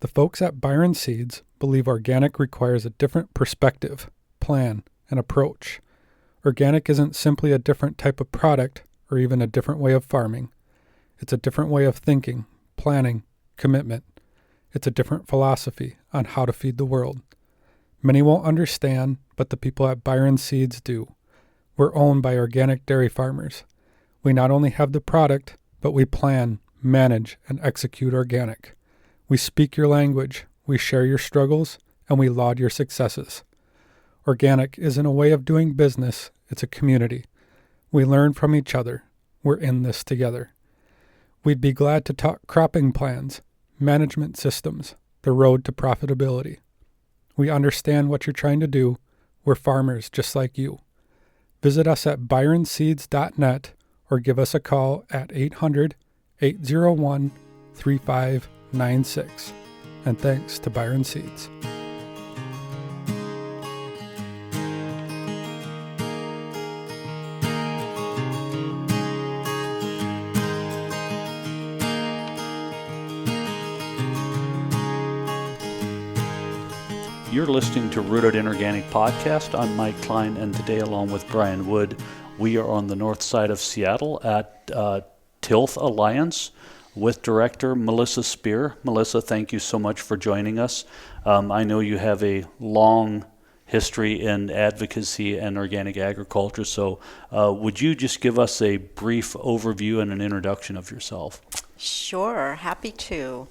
The folks at Byron Seeds believe organic requires a different perspective, plan, and approach. Organic isn't simply a different type of product or even a different way of farming. It's a different way of thinking, planning, commitment. It's a different philosophy on how to feed the world. Many won't understand, but the people at Byron Seeds do. We're owned by organic dairy farmers. We not only have the product, but we plan, manage, and execute organic. We speak your language, we share your struggles, and we laud your successes. Organic isn't a way of doing business, it's a community. We learn from each other. We're in this together. We'd be glad to talk cropping plans, management systems, the road to profitability. We understand what you're trying to do. We're farmers just like you. Visit us at byronseeds.net or give us a call at 800-801-3596. And thanks to Byron Seeds. You're listening to Rooted in Organic Podcast. I'm Mike Klein, and today, along with Brian Wood, we are on the north side of Seattle at Tilth Alliance with Director Melissa Spear. Melissa, thank you so much for joining us. I know you have a long history in advocacy and organic agriculture, so would you just give us a brief overview and an introduction of yourself? Sure, happy to.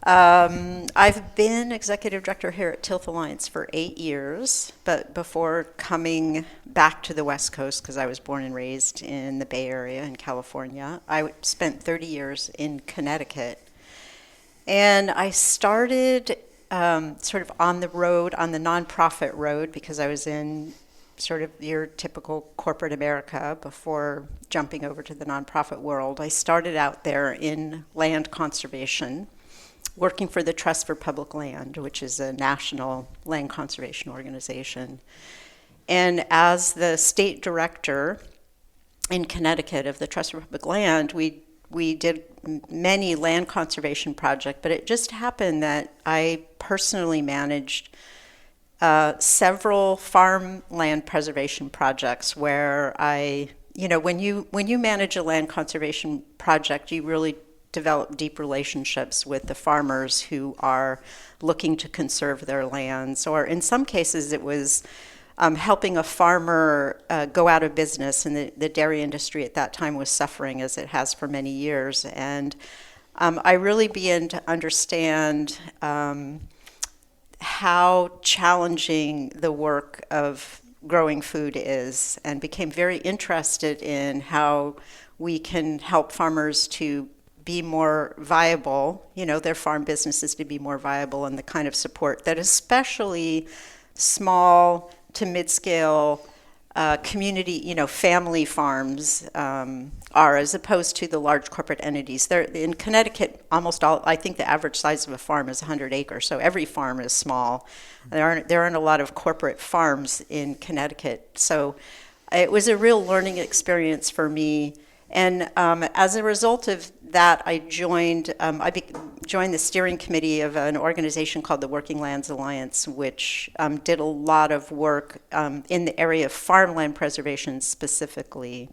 I've been executive director here at Tilth Alliance for 8 years, but before coming back to the West Coast, because I was born and raised in the Bay Area in California, I spent 30 years in Connecticut. And I started sort of on the road, on the nonprofit road, because I was in sort of your typical corporate America before jumping over to the nonprofit world. I started out there in land conservation, working for the Trust for Public Land, which is a national land conservation organization. And as the state director in Connecticut of the Trust for Public Land, we did many land conservation projects, but it just happened that I personally managed several farmland preservation projects where when you manage a land conservation project, you really develop deep relationships with the farmers who are looking to conserve their lands, or in some cases it was helping a farmer go out of business, and the dairy industry at that time was suffering as it has for many years. And I really began to understand how challenging the work of growing food is, and became very interested in how we can help farmers to be more viable, their farm businesses to be more viable, and the kind of support that especially small to mid-scale community, family farms are, as opposed to the large corporate entities. They're, in Connecticut, almost all, I think the average size of a farm is 100 acres, so every farm is small. There aren't a lot of corporate farms in Connecticut. So it was a real learning experience for me. And as a result of that, I joined the steering committee of an organization called the Working Lands Alliance, which did a lot of work in the area of farmland preservation specifically.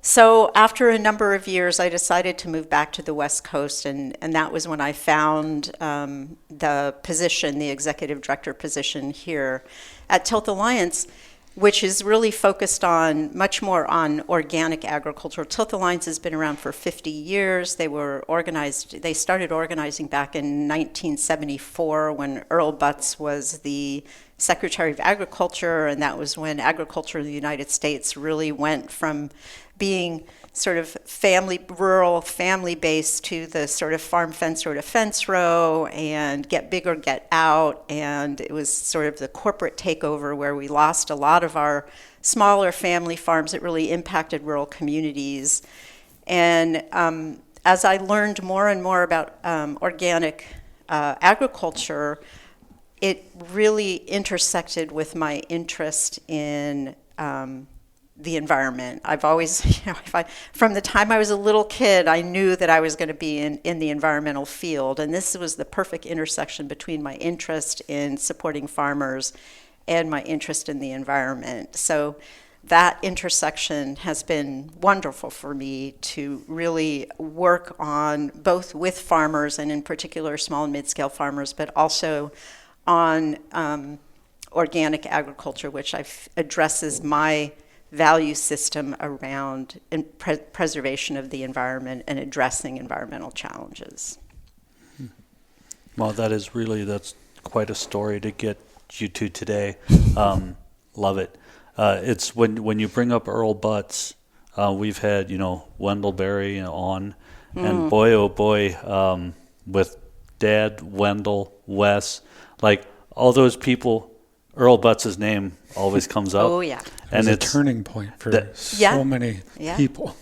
So after a number of years, I decided to move back to the West Coast, and that was when I found the position, the executive director position here at Tilth Alliance, which is really focused on much more on organic agriculture. Tilth Alliance has been around for 50 years. They started organizing back in 1974 when Earl Butz was the Secretary of Agriculture, and that was when agriculture in the United States really went from being sort of rural family-based to the sort of farm fence row to fence row, and get big or get out. And it was sort of the corporate takeover where we lost a lot of our smaller family farms. It really impacted rural communities. And as I learned more and more about organic agriculture, it really intersected with my interest in the environment. I've always, from the time I was a little kid, I knew that I was going to be in the environmental field. And this was the perfect intersection between my interest in supporting farmers and my interest in the environment. So that intersection has been wonderful for me to really work on, both with farmers and in particular small and mid-scale farmers, but also on organic agriculture, which addresses my value system around preservation of the environment and addressing environmental challenges. Well, that's quite a story to get you to today. Love it. It's when you bring up Earl Butz, we've had, Wendell Berry on, and boy, oh boy, with Dad, Wendell, Wes, like all those people, Earl Butz's name always comes up. Oh, yeah. And it's a turning point for so many people.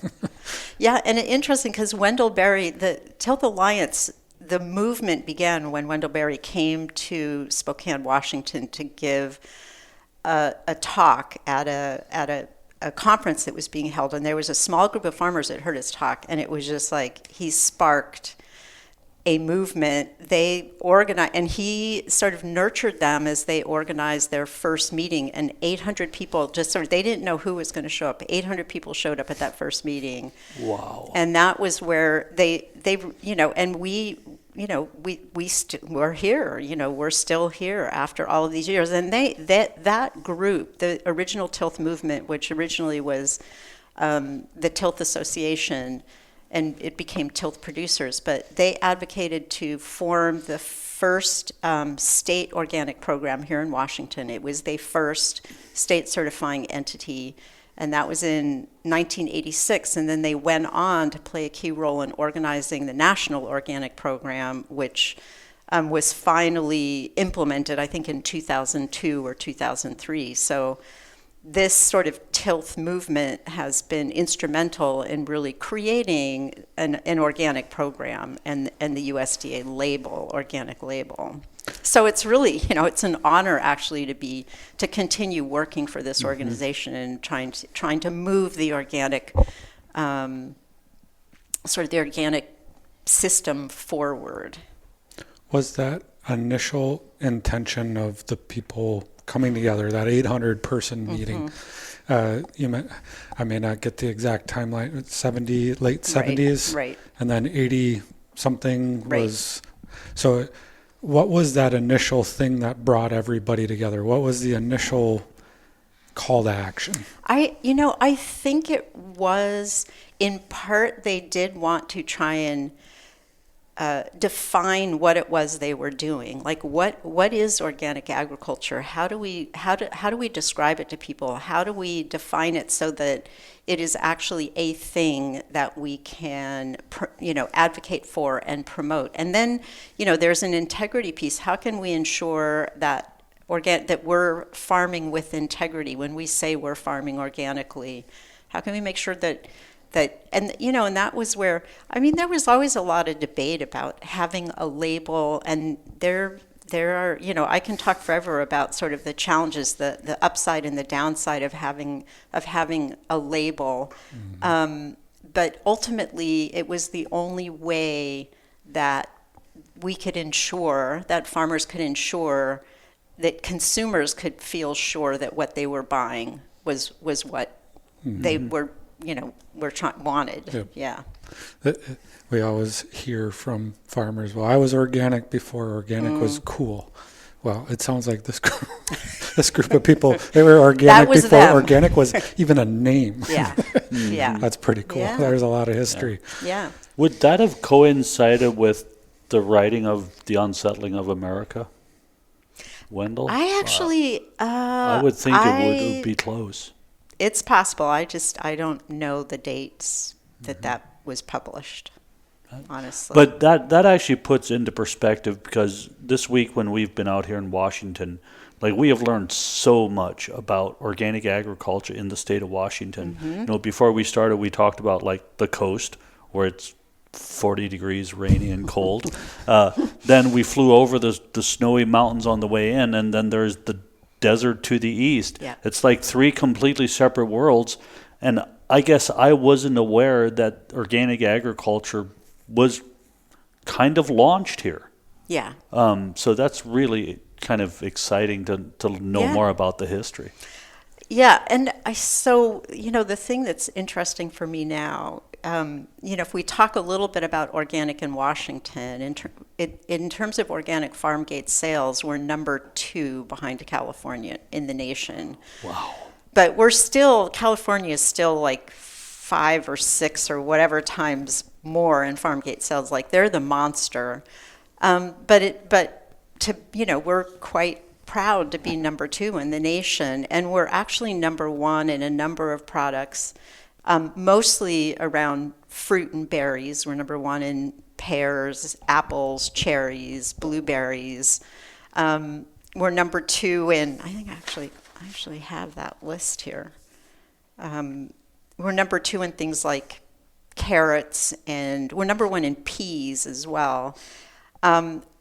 Yeah, and interesting because Wendell Berry, the Tilth Alliance, the movement began when Wendell Berry came to Spokane, Washington to give a talk at a conference that was being held. And there was a small group of farmers that heard his talk, and it was just like he sparked a movement. They organized, and he sort of nurtured them as they organized their first meeting. And 800 people they didn't know who was going to show up. 800 people showed up at that first meeting. Wow. And that was where they and we're here. We're still here after all of these years. And that group, the original Tilth movement, which originally was the Tilth Association, and it became Tilth Producers, but they advocated to form the first state organic program here in Washington. It was the first state certifying entity, and that was in 1986. And then they went on to play a key role in organizing the national organic program, which was finally implemented, I think, in 2002 or 2003. So this sort of Tilth movement has been instrumental in really creating an organic program and the USDA label, organic label. So it's really, it's an honor actually to continue working for this organization and trying to move the organic, sort of the organic system forward. Was that initial intention of the people coming together, that 800-person meeting? I may not get the exact timeline, late 70s, right. And then 80-something right. was... So what was that initial thing that brought everybody together? What was the initial call to action? I think it was, in part, they did want to try and define what it was they were doing. Like what is organic agriculture? How do we describe it to people? How do we define it so that it is actually a thing that we can advocate for and promote? And then there's an integrity piece. How can we ensure that that we're farming with integrity when we say we're farming organically? How can we make sure that and that was where, there was always a lot of debate about having a label, and there are, I can talk forever about sort of the challenges, the upside and the downside of having a label. But ultimately, it was the only way that we could ensure, that farmers could ensure, that consumers could feel sure that what they were buying was what they were wanted. Yep. Yeah. We always hear from farmers, well, I was organic before organic was cool. Well, it sounds like this group of people, they were organic before them. Organic was even a name. Yeah. Yeah. That's pretty cool. Yeah. There's a lot of history. Yeah. Would that have coincided with the writing of The Unsettling of America? Wendell? I actually... I would think it would be close. It's possible. I don't know the dates that was published, honestly. But that actually puts into perspective, because this week when we've been out here in Washington, like, we have learned so much about organic agriculture in the state of Washington. Before we started, we talked about like the coast where it's 40 degrees, rainy and cold. Then we flew over the snowy mountains on the way in, and then there's the desert to the east. Yeah. It's like three completely separate worlds. And I guess I wasn't aware that organic agriculture was kind of launched here. Yeah. So that's really kind of exciting to know more about the history. Yeah, and the thing that's interesting for me now, if we talk a little bit about organic in Washington, in terms of organic farm gate sales, we're number 2 behind California in the nation. Wow. But California is still like 5 or 6 or whatever times more in farm gate sales. Like they're the monster. We're quite proud to be number 2 in the nation, and we're actually number 1 in a number of products, mostly around fruit and berries. We're number 1 in pears, apples, cherries, blueberries. We're number 2 in, I think I actually have that list here. We're number 2 in things like carrots, and we're number 1 in peas as well.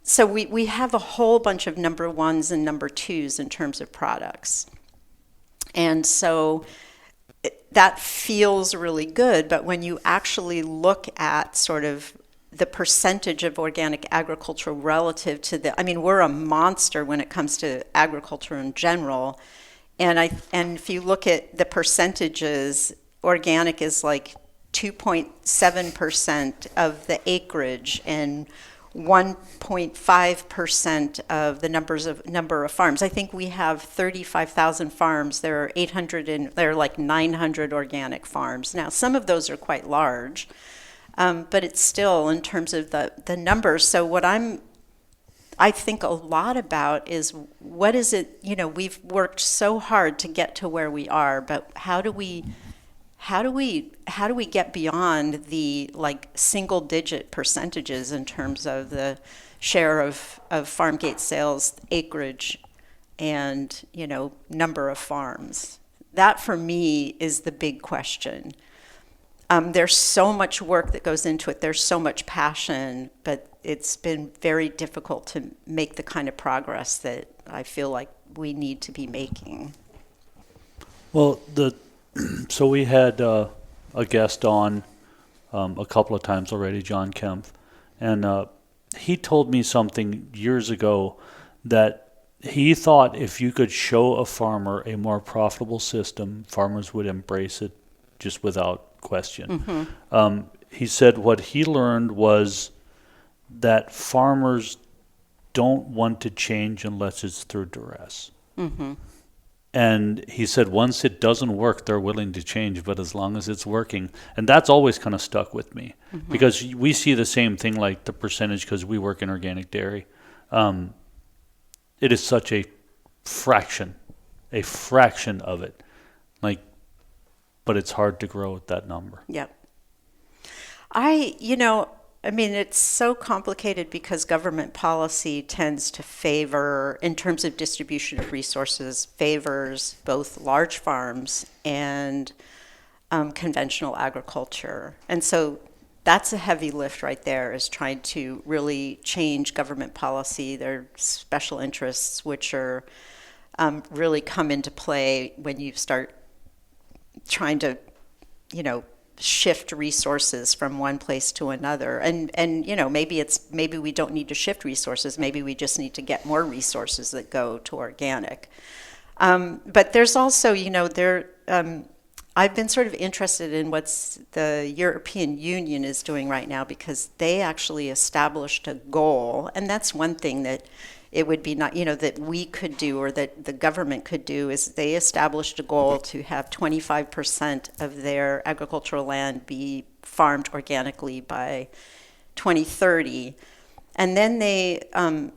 So we have a whole bunch of number 1s and number 2s in terms of products. And so that feels really good, but when you actually look at sort of the percentage of organic agriculture relative to we're a monster when it comes to agriculture in general. And if you look at the percentages, organic is like 2.7% of the acreage and 1.5% of the number of farms. I think we have 35,000 farms. There are like 900 organic farms. Now, some of those are quite large, but it's still in terms of the numbers. So what I think a lot about is what is it, we've worked so hard to get to where we are, but how do we get beyond the like single digit percentages in terms of the share of farm gate sales, acreage, and number of farms? That for me is the big question. There's so much work that goes into it. There's so much passion, but it's been very difficult to make the kind of progress that I feel like we need to be making. Well, so we had a guest on a couple of times already, John Kempf, and he told me something years ago that he thought if you could show a farmer a more profitable system, farmers would embrace it just without question. Mm-hmm. He said what he learned was that farmers don't want to change unless it's through duress. Mm-hmm. And he said once it doesn't work, they're willing to change, but as long as it's working. And that's always kind of stuck with me, mm-hmm. because we see the same thing, like the percentage, because we work in organic dairy. It is such a fraction of it. But it's hard to grow at that number. Yep. It's so complicated because government policy tends to favor, in terms of distribution of resources, favors both large farms and conventional agriculture. And so that's a heavy lift right there, is trying to really change government policy. There are special interests which are really come into play when you start trying to, shift resources from one place to another. And maybe we don't need to shift resources. Maybe we just need to get more resources that go to organic. But there's also, I've been sort of interested in what's the European Union is doing right now, because they actually established a goal, and that's one thing that it would be not, that we could do, or that the government could do, is they established a goal to have 25% of their agricultural land be farmed organically by 2030. And then and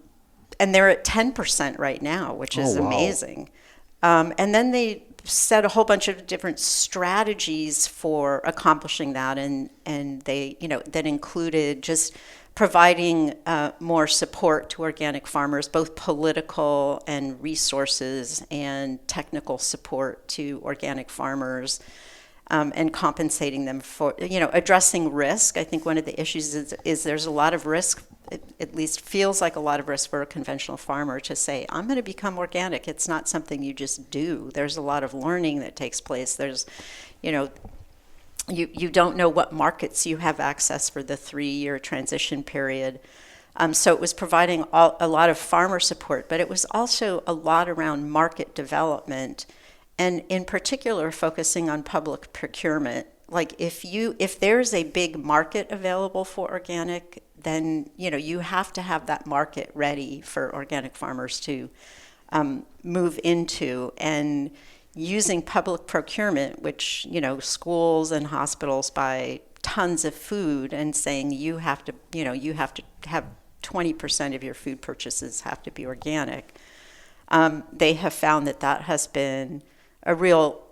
they're at 10% right now, which is amazing. And then they set a whole bunch of different strategies for accomplishing that, and they, that included just providing more support to organic farmers, both political and resources and technical support to organic farmers. and compensating them for, addressing risk. I think one of the issues is there's a lot of risk. It at least feels like a lot of risk for a conventional farmer to say, I'm going to become organic. It's not something you just do. There's a lot of learning that takes place. There's, you don't know what markets you have access for the 3-year transition period. So it was providing a lot of farmer support, but it was also a lot around market development, and in particular focusing on public procurement. Like if there's a big market available for organic, then you have to have that market ready for organic farmers to move into. And using public procurement, which schools and hospitals buy tons of food, and saying you have to have 20% of your food purchases have to be organic. They have found that has been a real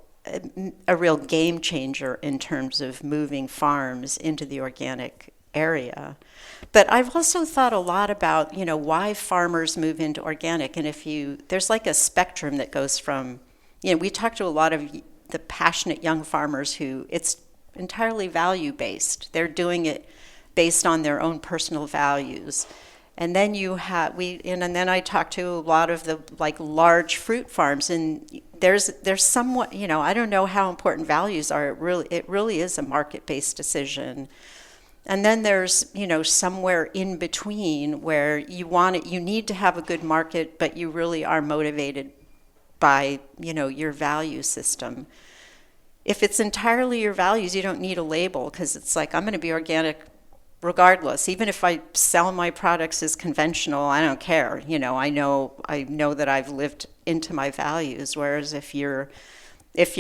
game changer in terms of moving farms into the organic area. But I've also thought a lot about, why farmers move into organic. And there's like a spectrum that goes from, we talk to a lot of the passionate young farmers who it's entirely value-based. They're doing it based on their own personal values. And then and then I talk to a lot of the large fruit farms, and there's somewhat, I don't know how important values are. It really is a market-based decision. And then there's, somewhere in between where you need to have a good market, but you really are motivated by, your value system. If it's entirely your values, you don't need a label, because it's like, I'm going to be organic regardless. Even if I sell my products as conventional, I don't care. I know that I've lived into my values. Whereas if you're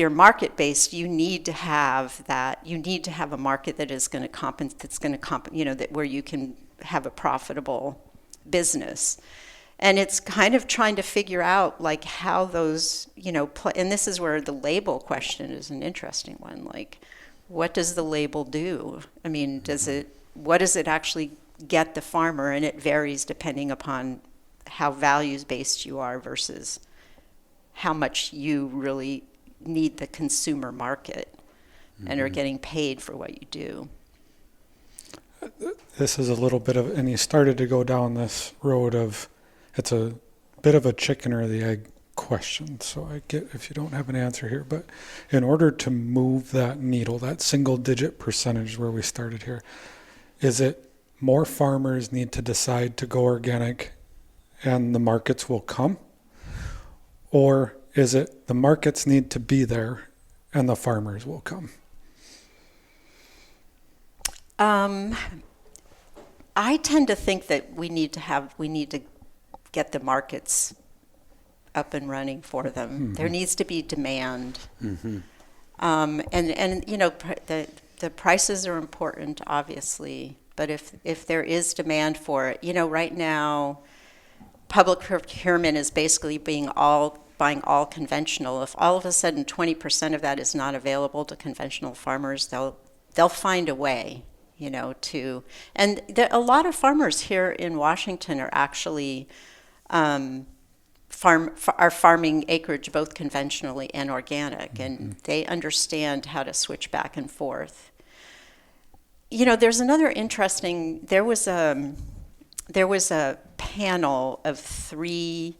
market-based, you need to have that. You need to have a market that is going to that where you can have a profitable business. And it's kind of trying to figure out how those, and this is where the label question is an interesting one. What does the label do? I mean, what does it actually get the farmer? And it varies depending upon how values-based you are versus how much you really need the consumer market and are getting paid for what you do. This is a little bit of, and you started to go down this road of, it's a bit of a chicken or the egg question. So I get if you don't have an answer here, but in order to move that needle, that single-digit percentage where we started here, is it more farmers need to decide to go organic and the markets will come? Or is it the markets need to be there and the farmers will come? I tend to think that we need to get the markets up and running for them. Mm-hmm. There needs to be demand. Mm-hmm. The prices are important, obviously, but if there is demand for it, right now, public procurement is basically buying all conventional. If all of a sudden 20% of that is not available to conventional farmers, they'll find a way, to. And a lot of farmers here in Washington are actually farming acreage both conventionally and organic, and they understand how to switch back and forth. There's another interesting. There was a panel of 3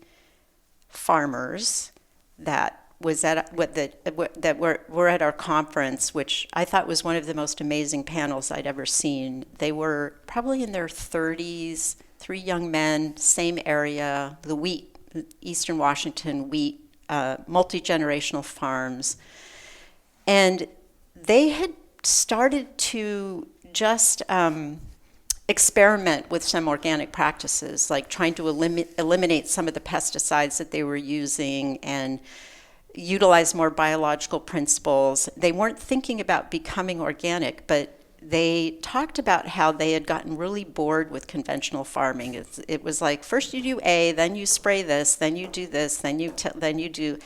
farmers that was that were at our conference, which I thought was one of the most amazing panels I'd ever seen. They were probably in their 30s, 3 young men, same area, the wheat. Eastern Washington wheat, multi-generational farms. And they had started to just experiment with some organic practices, like trying to eliminate some of the pesticides that they were using and utilize more biological principles. They weren't thinking about becoming organic, but they talked about how they had gotten really bored with conventional farming. It was like, first you do A, then you spray this, then you do this, then you do,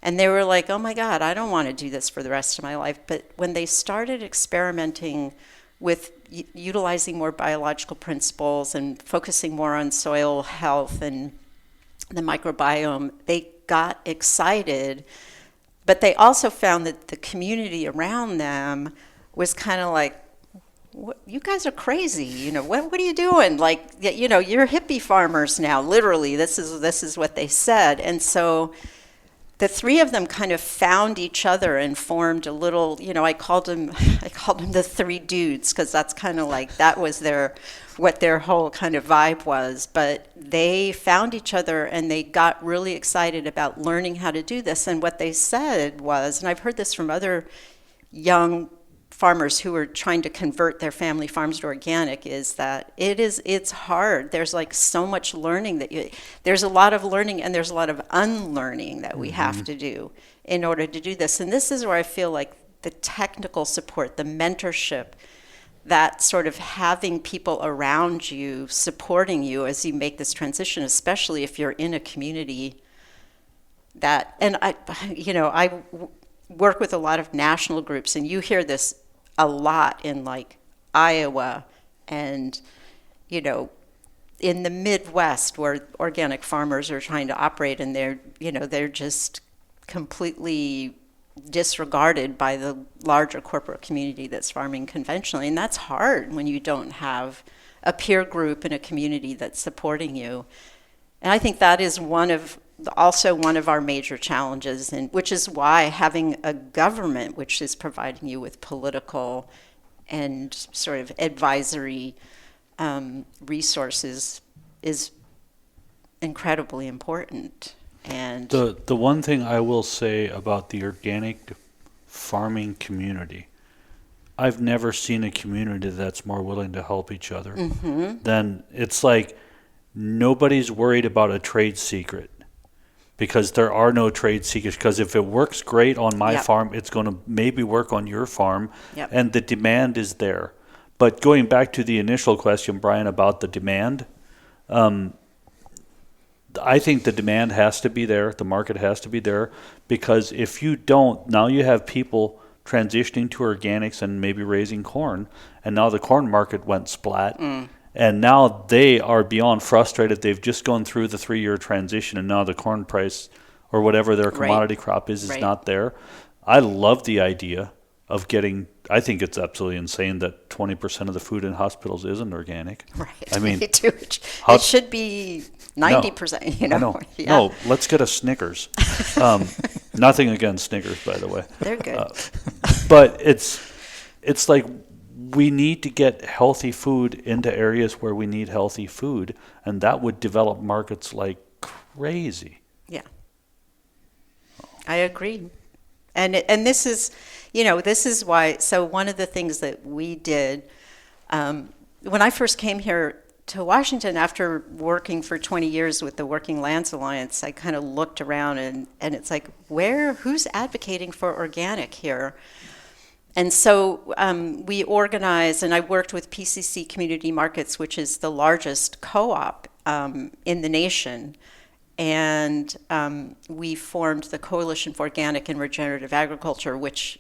and they were like, oh my God, I don't want to do this for the rest of my life. But when they started experimenting with utilizing more biological principles and focusing more on soil health and the microbiome, they got excited But they also found that the community around them was kind of like, what, you guys are crazy. You know, what are you doing? Like, you know, you're hippie farmers now. Literally, this is what they said. And so the three of them kind of found each other and formed a little, you know, I called them the three dudes, because that's kind of like, that was what their whole kind of vibe was. But they found each other and they got really excited about learning how to do this. And what they said was, and I've heard this from other young farmers who are trying to convert their family farms to organic, is that it's hard. There's like so much learning there's a lot of learning and there's a lot of unlearning that we have to do in order to do this. And this is where I feel like the technical support, the mentorship, that sort of having people around you supporting you as you make this transition, especially if you're in a community that, and I work with a lot of national groups, and you hear this a lot in like Iowa and, you know, in the Midwest where organic farmers are trying to operate, and they're just completely disregarded by the larger corporate community that's farming conventionally. And that's hard when you don't have a peer group in a community that's supporting you. And I think that is also one of our major challenges, and which is why having a government which is providing you with political and sort of advisory resources is incredibly important. And the one thing I will say about the organic farming community, I've never seen a community that's more willing to help each other. Than it's like nobody's worried about a trade secret, because there are no trade secrets. Because if it works great on my farm, it's going to maybe work on your farm, and the demand is there. But going back to the initial question, Brian, about the demand, I think the demand has to be there. The market has to be there, because if you don't, now you have people transitioning to organics and maybe raising corn, and now the corn market went splat. And now they are beyond frustrated. They've just gone through the 3-year transition, and now the corn price or whatever their commodity crop is not there. I love the idea of I think it's absolutely insane that 20% of the food in hospitals isn't organic. Right. I mean, it should be 90%, you know. I know. No, let's get a Snickers. Nothing against Snickers, by the way. They're good. But it's like, we need to get healthy food into areas where we need healthy food, and that would develop markets like crazy. Yeah, I agree. And this is, this is why. So one of the things that we did when I first came here to Washington, after working for 20 years with the Working Lands Alliance, I kind of looked around and it's like, who's advocating for organic here? And so we organized, and I worked with PCC Community Markets, which is the largest co-op in the nation. And we formed the Coalition for Organic and Regenerative Agriculture, which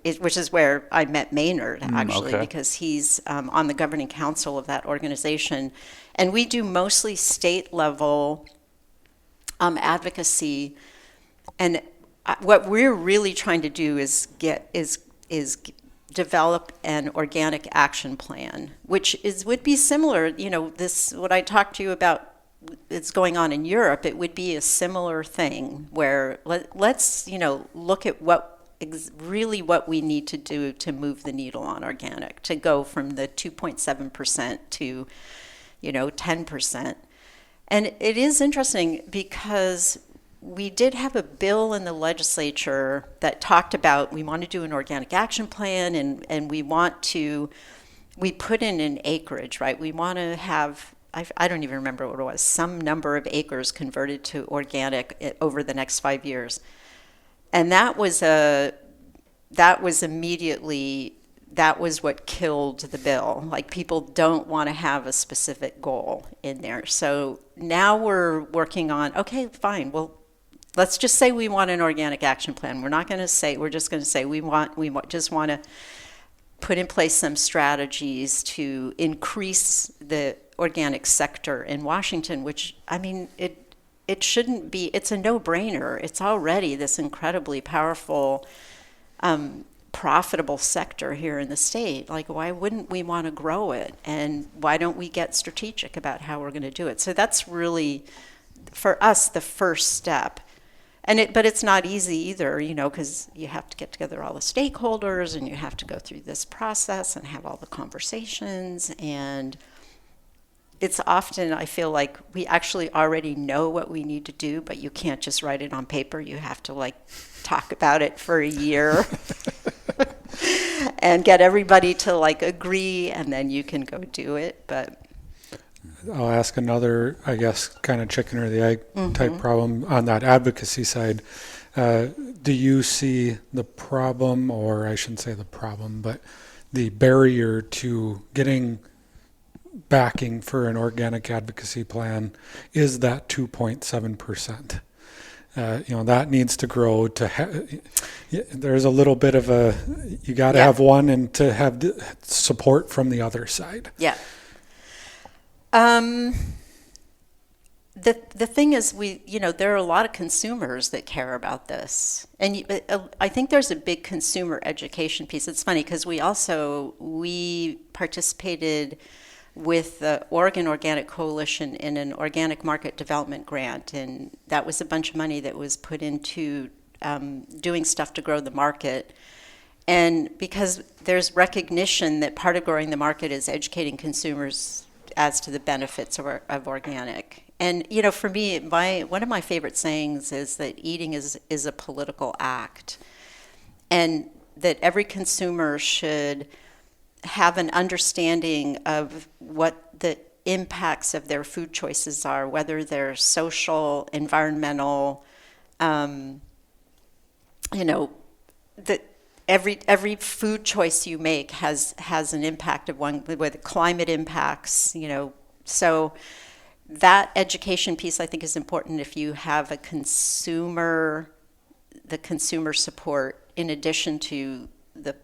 is where I met Maynard, actually, because he's on the governing council of that organization. And we do mostly state-level advocacy. And what we're really trying to do is develop an organic action plan, which would be similar, what I talked to you about, it's going on in Europe. It would be a similar thing where let's look at what we need to do to move the needle on organic, to go from the 2.7% to 10%. And it is interesting because we did have a bill in the legislature that talked about, we want to do an organic action plan, and we put in an acreage, right? We want to have, I don't even remember what it was, some number of acres converted to organic over the next 5 years. And that was what killed the bill. Like, people don't want to have a specific goal in there. So now we're working on, okay, fine, well, let's just say we want an organic action plan. We're just going to say we just want to put in place some strategies to increase the organic sector in Washington, which, I mean, it shouldn't be, it's a no-brainer. It's already this incredibly powerful, profitable sector here in the state. Like, why wouldn't we want to grow it? And why don't we get strategic about how we're going to do it? So that's really, for us, the first step. But it's not easy either, because you have to get together all the stakeholders and you have to go through this process and have all the conversations. And it's often, I feel like we actually already know what we need to do, but you can't just write it on paper. You have to talk about it for a year and get everybody to agree, and then you can go do it. But I'll ask another, I guess, kind of chicken or the egg type problem on that advocacy side. Do you see the problem, or I shouldn't say the problem, but the barrier to getting backing for an organic advocacy plan is that 2.7%? That needs to grow to there's a little bit of you got to have one and to have support from the other side. Yeah. The thing is, there are a lot of consumers that care about this, and I think there's a big consumer education piece. It's funny because we participated with the Oregon Organic Coalition in an organic market development grant, and that was a bunch of money that was put into doing stuff to grow the market. And because there's recognition that part of growing the market is educating consumers as to the benefits of organic. And, for me, one of my favorite sayings is that eating is a political act, and that every consumer should have an understanding of what the impacts of their food choices are, whether they're social, environmental, that every food choice you make has an impact of one, with climate impacts, so that education piece I think is important if you have the consumer support, in addition to the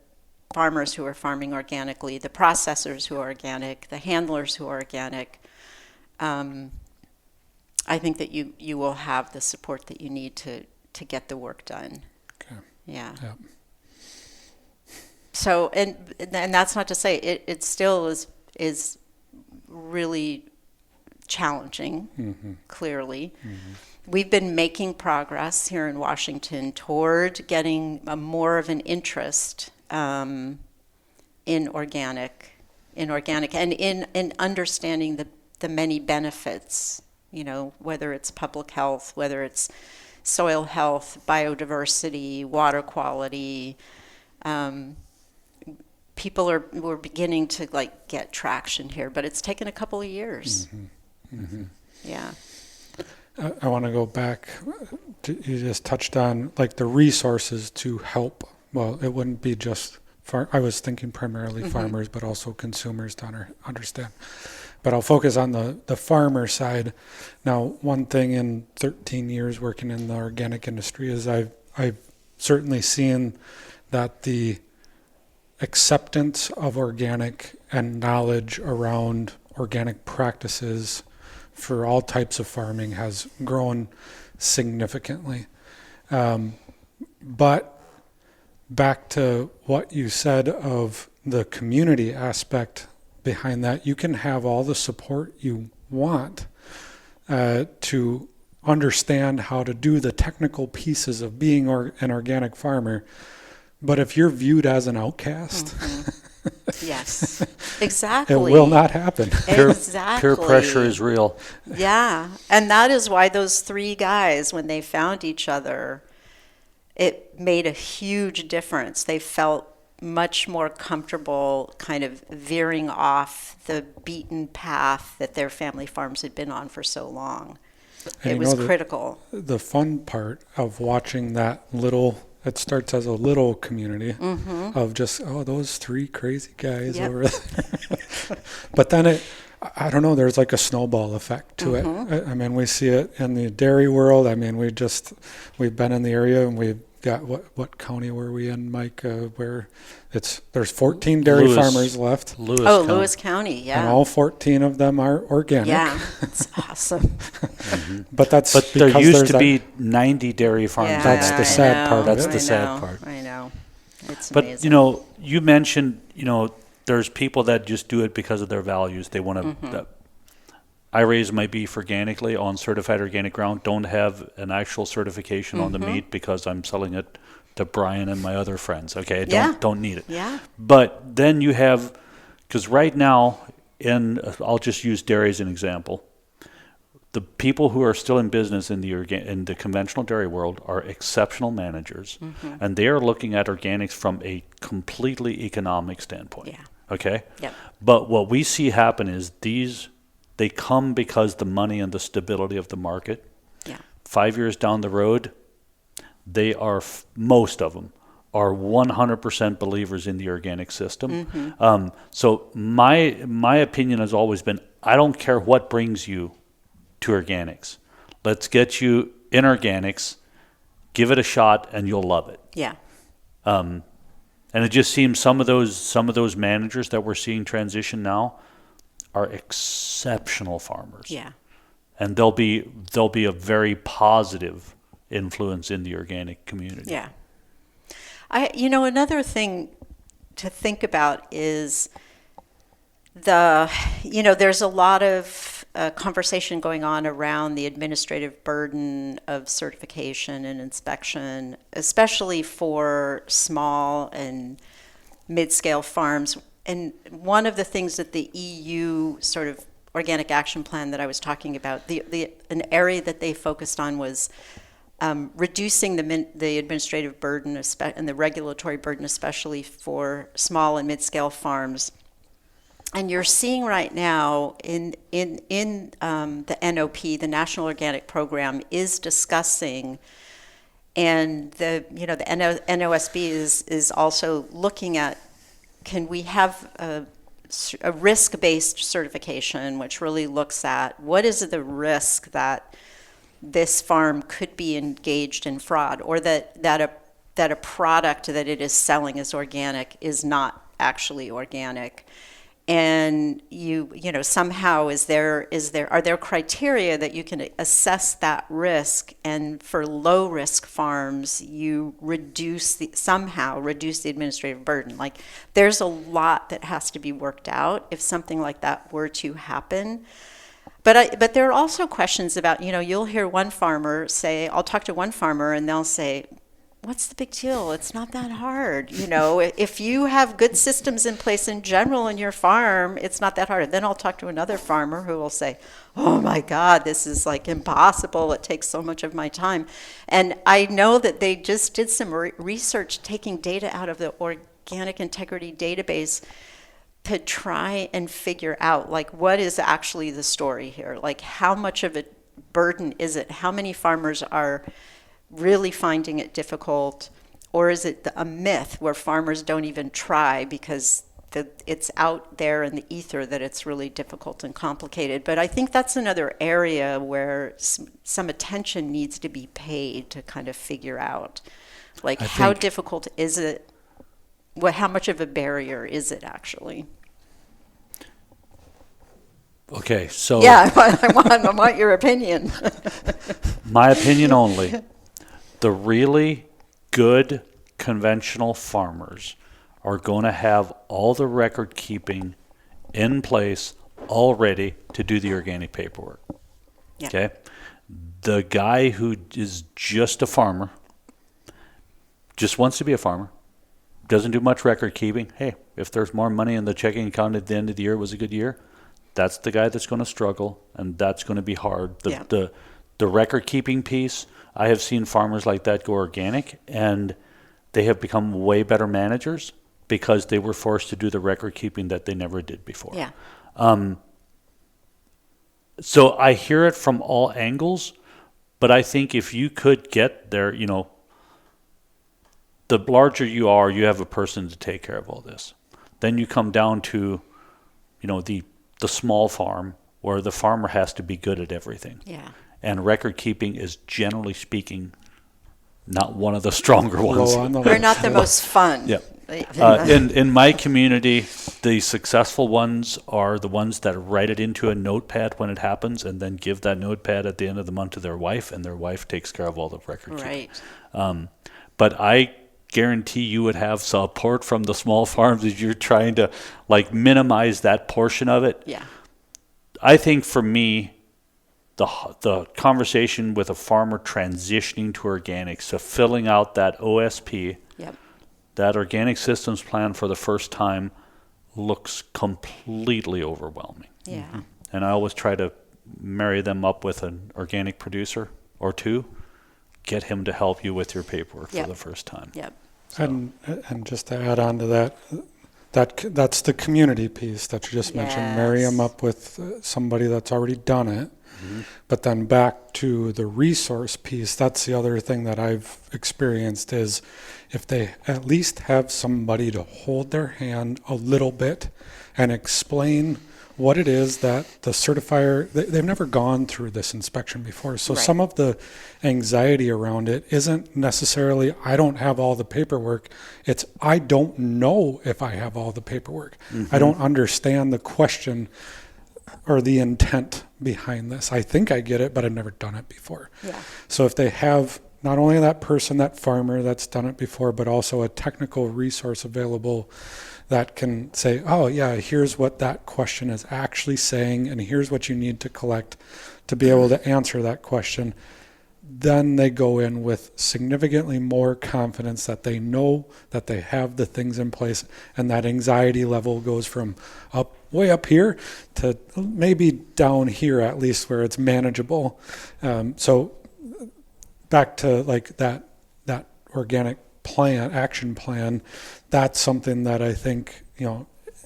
farmers who are farming organically, the processors who are organic, the handlers who are organic. I think that you will have the support that you need to get the work done. Okay. Yeah. Yep. So, and that's not to say it still is really challenging, clearly. We've been making progress here in Washington toward getting more of an interest in organic and in understanding the many benefits, whether it's public health, whether it's soil health, biodiversity, water quality. We're beginning to get traction here, but it's taken a couple of years. Yeah. I want to go back you just touched on the resources to help. Well, it wouldn't be just I was thinking primarily farmers, but also consumers to understand. But I'll focus on the farmer side. Now, one thing in 13 years working in the organic industry is I've certainly seen that the acceptance of organic and knowledge around organic practices for all types of farming has grown significantly. But back to what you said of the community aspect behind that, you can have all the support you want to understand how to do the technical pieces of being an organic farmer. But if you're viewed as an outcast, yes, exactly. It will not happen. Exactly. Peer pressure is real. Yeah. And that is why those three guys, when they found each other, it made a huge difference. They felt much more comfortable kind of veering off the beaten path that their family farms had been on for so long. And it was critical. The fun part of watching that it starts as a little community of just, those three crazy guys over there. But then I don't know, there's a snowball effect to it. I mean, we see it in the dairy world. I mean, we've been in the area and we've got, what county were we in, Mike, where there's 14 dairy farmers left. Lewis County, yeah. And all 14 of them are organic. Yeah, it's awesome. But there used to be 90 dairy farms. Yeah, That's the sad part. That's the sad part. I know. It's amazing. But, you mentioned, there's people that just do it because of their values. They want to... I raise my beef organically on certified organic ground, don't have an actual certification on the meat because I'm selling it to Brian and my other friends. Okay, don't need it. Yeah. But then you have, because right now, I'll just use dairy as an example. The people who are still in business in the conventional dairy world are exceptional managers, and they are looking at organics from a completely economic standpoint. Yeah. Okay? Yep. But what we see happen is they come because the money and the stability of the market. Yeah. 5 years down the road, they are, most of them, are 100% believers in the organic system. So my opinion has always been, I don't care what brings you to organics. Let's get you in organics, give it a shot, and you'll love it. Yeah. And it just seems some of those managers that we're seeing transition now are exceptional farmers. Yeah. And they'll be a very positive influence in the organic community. Yeah. Another thing to think about is there's a lot of conversation going on around the administrative burden of certification and inspection, especially for small and mid-scale farms. And one of the things that the EU sort of organic action plan that I was talking about, an area that they focused on was reducing the administrative burden and the regulatory burden, especially for small and mid-scale farms. And you're seeing right now in the NOP, the National Organic Program, is discussing, and the NOSB is also looking at, can we have a risk-based certification, which really looks at what is the risk that this farm could be engaged in fraud, or that a product that it is selling as organic is not actually organic. And somehow are there criteria that you can assess that risk, and for low risk farms you somehow reduce the administrative burden. Like, there's a lot that has to be worked out if something like that were to happen. But there are also questions about, you'll hear one farmer say, I'll talk to one farmer and they'll say, what's the big deal? It's not that hard. If you have good systems in place in general in your farm, it's not that hard. Then I'll talk to another farmer who will say, oh my God, this is like impossible. It takes so much of my time. And I know that they just did some research taking data out of the Organic Integrity Database to try and figure out, like, what is actually the story here? Like, how much of a burden is it? How many farmers are really finding it difficult, or is it a myth where farmers don't even try because it's out there in the ether that it's really difficult and complicated? But I think that's another area where some attention needs to be paid to kind of figure out, like, how difficult is it? How much of a barrier is it actually? Okay, so yeah, I want your opinion. My opinion only. The really good conventional farmers are going to have all the record keeping in place already to do the organic paperwork. Yeah. Okay? The guy who is just a farmer, just wants to be a farmer, doesn't do much record keeping. Hey, if there's more money in the checking account at the end of the year, it was a good year, that's the guy that's going to struggle, and that's going to be hard. The record keeping piece, I have seen farmers like that go organic, and they have become way better managers because they were forced to do the record keeping that they never did before. Yeah. So I hear it from all angles, but I think if you could get there, the larger you are, you have a person to take care of all this. Then you come down to, the small farm where the farmer has to be good at everything. Yeah. And record keeping is, generally speaking, not one of the stronger ones. Low on the We're list. not the most fun. Yeah. In my community, the successful ones are the ones that write it into a notepad when it happens and then give that notepad at the end of the month to their wife, and their wife takes care of all the record keeping. Right. But I guarantee you would have support from the small farms as you're trying to like minimize that portion of it. Yeah. I think for me, the conversation with a farmer transitioning to organic, so filling out that OSP, Yep. that organic systems plan for the first time looks completely overwhelming. Yeah. And I always try to marry them up with an organic producer or two, get him to help you with your paperwork Yep. for the first time. Yep. And just to add on to that's the community piece that you just mentioned. Marry them up with somebody that's already done it. Mm-hmm. But then back to the resource piece, that's the other thing that I've experienced is if they at least have somebody to hold their hand a little bit and explain what it is that the certifier, they've never gone through this inspection before. So Right. some of the anxiety around it isn't necessarily, I don't have all the paperwork. It's, I don't know if I have all the paperwork. I don't understand the question or the intent behind this. I think I get it, but I've never done it before. Yeah. So if they have not only that person, that farmer that's done it before, but also a technical resource available that can say, oh yeah, here's what that question is actually saying, and here's what you need to collect to be able to answer that question, then they go in with significantly more confidence that they know that they have the things in place, and that anxiety level goes from way up here to maybe down here, at least where it's manageable. So back to like that organic plan, action plan, that's something that I think,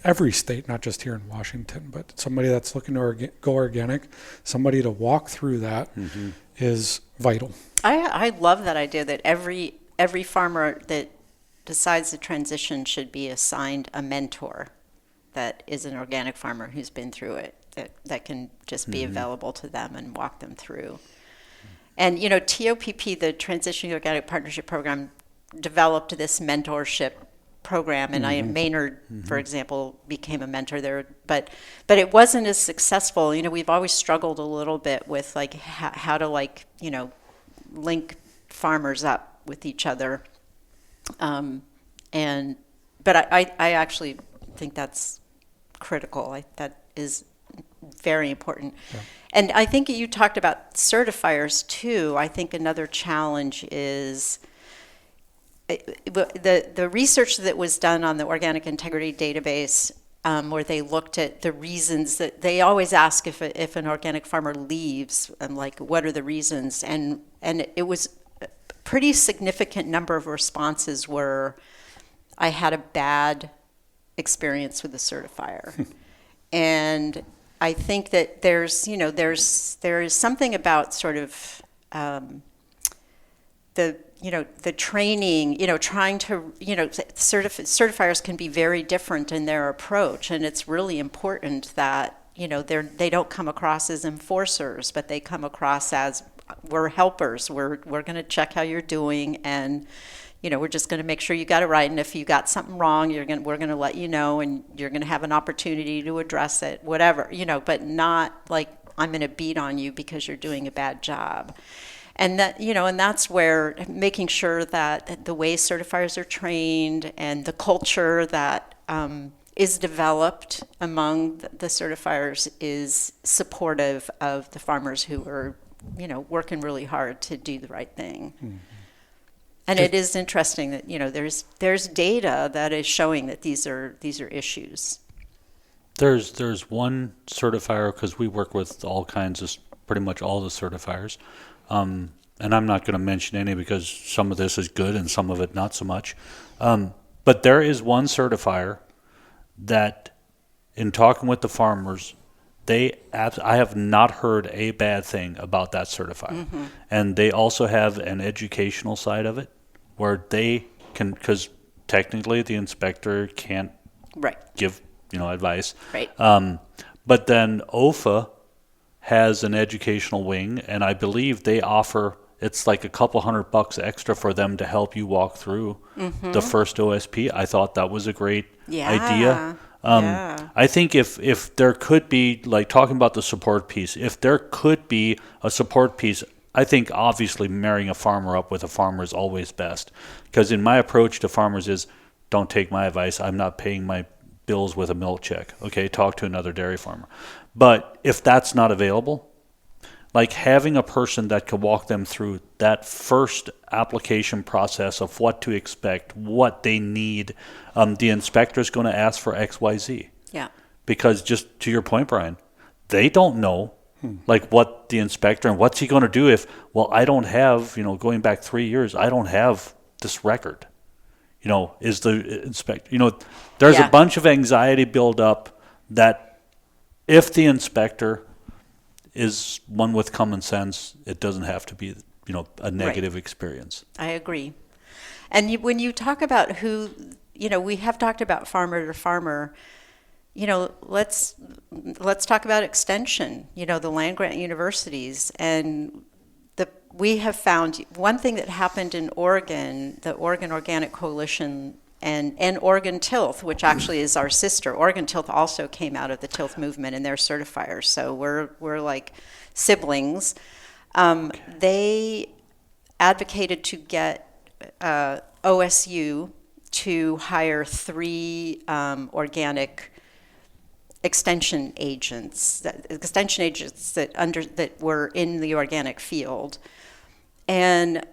every state, not just here in Washington, but somebody that's looking to go organic, somebody to walk through that is vital. I love that idea that every farmer that decides to transition should be assigned a mentor that is an organic farmer who's been through it, that can just be available to them and walk them through. And, TOPP, the Transitioning Organic Partnership Program, developed this mentorship program, and Maynard, for example, became a mentor there, but it wasn't as successful. We've always struggled a little bit with like how to link farmers up with each other, but I actually think that's critical. That is very important. Yeah. And I think you talked about certifiers too. I think another challenge is the research that was done on the Organic Integrity Database, where they looked at the reasons that they always ask if an organic farmer leaves, and like what are the reasons, and it was a pretty significant number of responses were, I had a bad experience with the certifier. And I think that there is something about sort of the training, trying to, certifiers can be very different in their approach, and it's really important that, they don't come across as enforcers, but they come across as, we're helpers. We're going to check how you're doing, and we're just going to make sure you got it right. And if you got something wrong, we're going to let you know, and you're going to have an opportunity to address it, whatever, but not like I'm going to beat on you because you're doing a bad job. And that, and that's where making sure that the way certifiers are trained and the culture that is developed among the certifiers is supportive of the farmers who are, working really hard to do the right thing. Mm-hmm. And it is interesting that, there's data that is showing that these are issues. There's one certifier, because we work with all kinds of, pretty much all the certifiers. And I'm not going to mention any because some of this is good and some of it not so much. But there is one certifier that, in talking with the farmers, I have not heard a bad thing about that certifier. Mm-hmm. And they also have an educational side of it where they can, because technically the inspector can't give advice. Right. But then OFA has an educational wing, and I believe they offer it's like a couple $100 extra for them to help you walk through the first OSP. I thought that was a great idea. I think if there could be, like talking about the support piece, if there could be a support piece, I think obviously marrying a farmer up with a farmer is always best. Because in my approach to farmers is, don't take my advice. I'm not paying my bills with a milk check. Okay, talk to another dairy farmer. But if that's not available, like having a person that could walk them through that first application process of what to expect, what they need. The inspector is going to ask for X, Y, Z. Yeah. Because just to your point, Brian, they don't know like what the inspector and what's he going to do if, well, I don't have, going back 3 years, I don't have this record. Is the inspector, there's a bunch of anxiety build up that if the inspector is one with common sense, it doesn't have to be, a negative experience. I agree. And when you talk about who, we have talked about farmer to farmer, let's talk about extension, the land grant universities. And we have found one thing that happened in Oregon, the Oregon Organic Coalition and Oregon Tilth, which actually is our sister. Oregon Tilth also came out of the Tilth movement, and they're certifiers, so we're like siblings. They advocated to get OSU to hire 3 organic extension agents that were in the organic field, and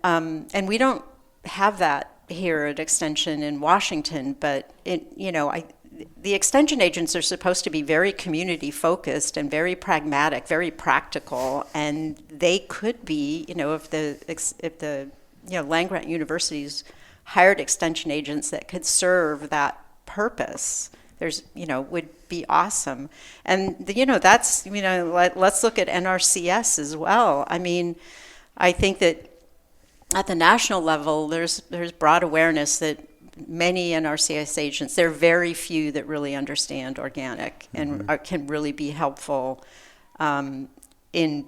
we don't have that here at Extension in Washington, but the extension agents are supposed to be very community focused and very pragmatic, very practical, and they could be, if the land grant universities hired extension agents that could serve that purpose, would be awesome. And that's let's look at NRCS as well. I mean, I think that at the national level, there's broad awareness that many NRCS agents, there are very few that really understand organic and can really be helpful in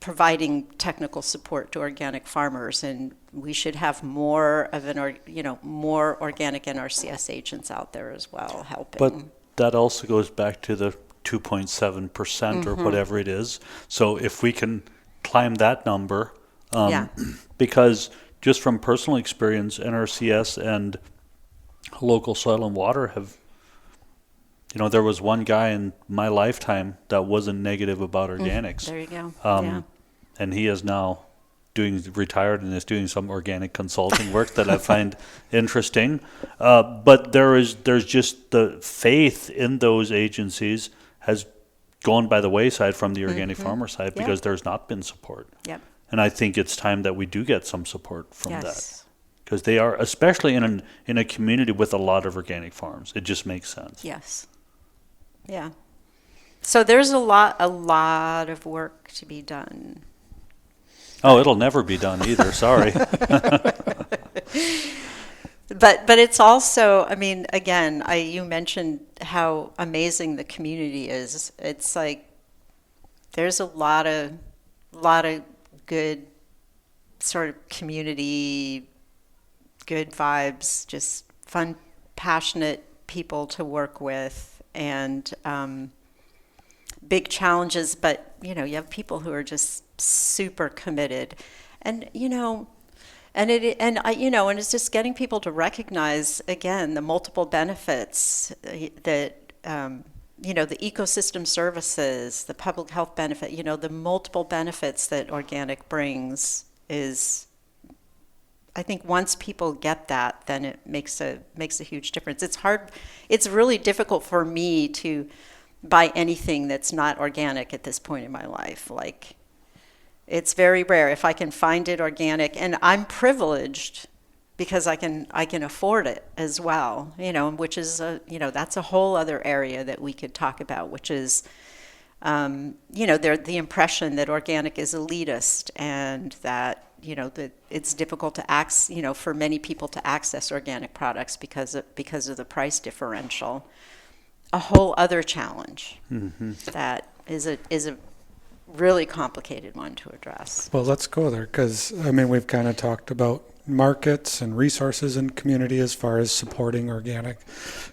providing technical support to organic farmers. And we should have more of more organic NRCS agents out there as well helping. But that also goes back to the 2.7% or whatever it is. So if we can climb that number, because just from personal experience, NRCS and local soil and water have, there was one guy in my lifetime that wasn't negative about organics. There you go. And he is now retired and is doing some organic consulting work that I find interesting. But there's just the faith in those agencies has gone by the wayside from the organic farmer side because there's not been support. Yep. And I think it's time that we do get some support from that, because they are, especially in a community with a lot of organic farms, it just makes sense. Yes. Yeah. So there's a lot of work to be done. Oh, it'll never be done either. Sorry. But it's also, I mean, again, you mentioned how amazing the community is. It's like there's a lot of good sort of community, good vibes, just fun, passionate people to work with, and big challenges. But you have people who are just super committed, and and it's just getting people to recognize again the multiple benefits that the ecosystem services, the public health benefit, the multiple benefits that organic brings is, I think once people get that, then it makes a huge difference. It's really difficult for me to buy anything that's not organic at this point in my life. Like, it's very rare if I can find it organic, and I'm privileged because I can afford it as well, which is that's a whole other area that we could talk about, which is the impression that organic is elitist, and that that it's difficult to for many people to access organic products because of the price differential. A whole other challenge that is a really complicated one to address. Well, let's go there, because, I mean, we've kind of talked about markets and resources in community as far as supporting organic.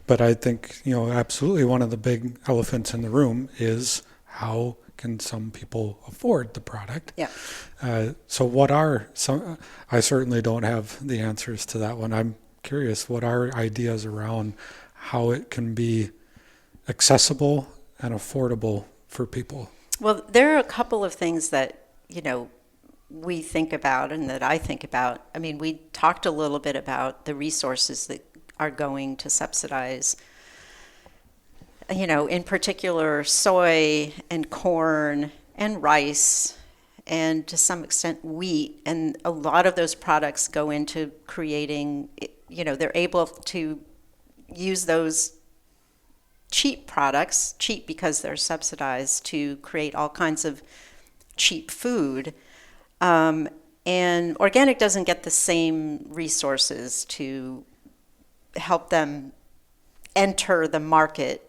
But I think, absolutely one of the big elephants in the room is how can some people afford the product? Yeah. So what are some, I certainly don't have the answers to that one. I'm curious, what are ideas around how it can be accessible and affordable for people? Well, there are a couple of things that, we think about and that I think about. I mean, we talked a little bit about the resources that are going to subsidize, in particular, soy and corn and rice and to some extent wheat. And a lot of those products go into creating, they're able to use those cheap products, cheap because they're subsidized, to create all kinds of cheap food. And organic doesn't get the same resources to help them enter the market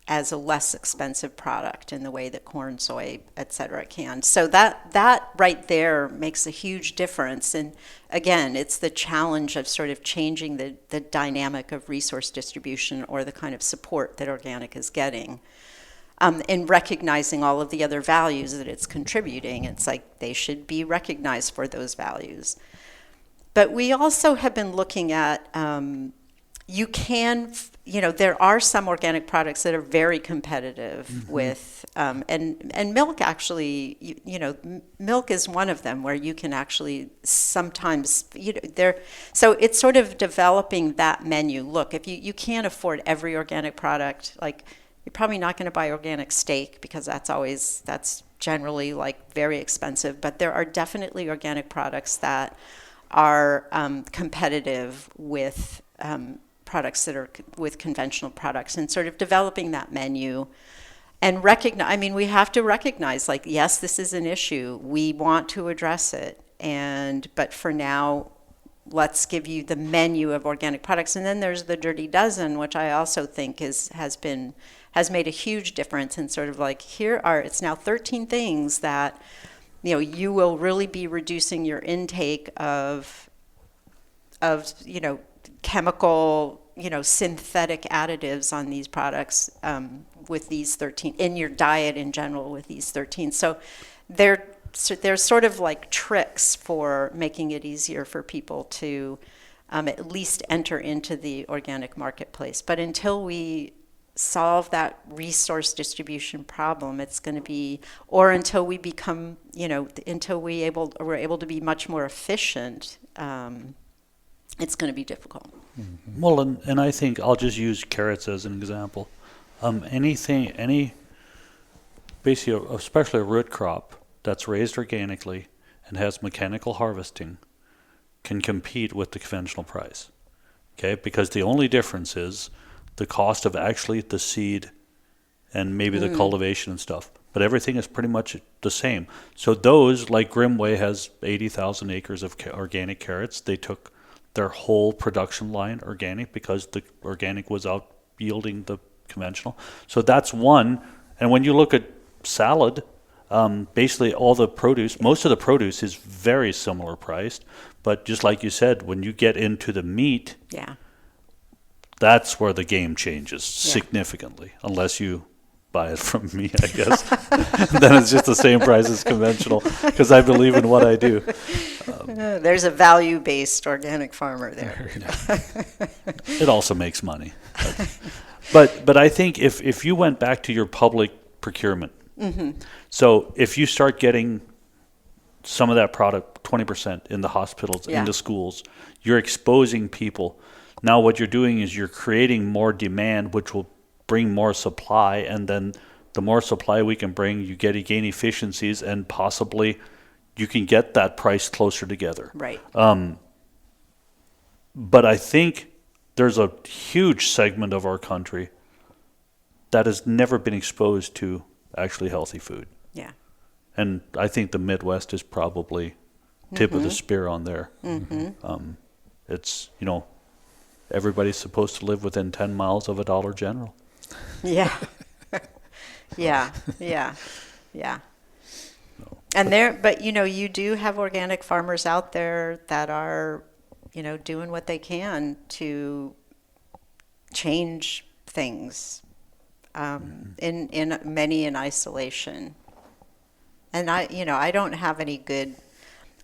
as a less expensive product in the way that corn, soy, et cetera, can. So that right there makes a huge difference. And again, it's the challenge of sort of changing the dynamic of resource distribution or the kind of support that organic is getting. And recognizing all of the other values that it's contributing. It's like they should be recognized for those values. But we also have been looking at, there are some organic products that are very competitive with, and milk actually, milk is one of them where you can actually sometimes, so it's sort of developing that menu. Look, if you can't afford every organic product, like, you're probably not going to buy organic steak because that's generally like very expensive. But there are definitely organic products that are competitive with products that are with conventional products, and sort of developing that menu and we have to recognize, like, yes, this is an issue. We want to address it. But for now, let's give you the menu of organic products. And then there's the Dirty Dozen, which I also think has made a huge difference in sort of like, it's now 13 things that, you will really be reducing your intake of chemical, synthetic additives on these products with these 13, in your diet in general with these 13. So they're sort of like tricks for making it easier for people to at least enter into the organic marketplace. But until we solve that resource distribution problem, it's going to be, or until we become, until we're able to be much more efficient, it's going to be difficult. Mm-hmm. Well, and I think I'll just use carrots as an example. Basically, especially a root crop that's raised organically and has mechanical harvesting can compete with the conventional price. Okay, because the only difference is the cost of actually the seed and maybe the cultivation and stuff. But everything is pretty much the same. So those, like Grimway has 80,000 acres of organic carrots. They took their whole production line organic because the organic was out yielding the conventional. So that's one. And when you look at salad, basically all the produce, most of the produce is very similar priced. But just like you said, when you get into the meat, that's where the game changes significantly, unless you buy it from me, I guess. Then it's just the same price as conventional because I believe in what I do. There's a value-based organic farmer there. It also makes money. But I think if you went back to your public procurement, so if you start getting some of that product, 20% in the hospitals, into schools, you're exposing people. Now what you're doing is you're creating more demand, which will bring more supply, and then the more supply we can bring, you gain efficiencies, and possibly you can get that price closer together. Right. But I think there's a huge segment of our country that has never been exposed to actually healthy food. Yeah. And I think the Midwest is probably tip of the spear on there. It's, everybody's supposed to live within 10 miles of a Dollar General. Yeah. Yeah. And but you do have organic farmers out there that are, doing what they can to change things, in many in isolation. And I don't have any good.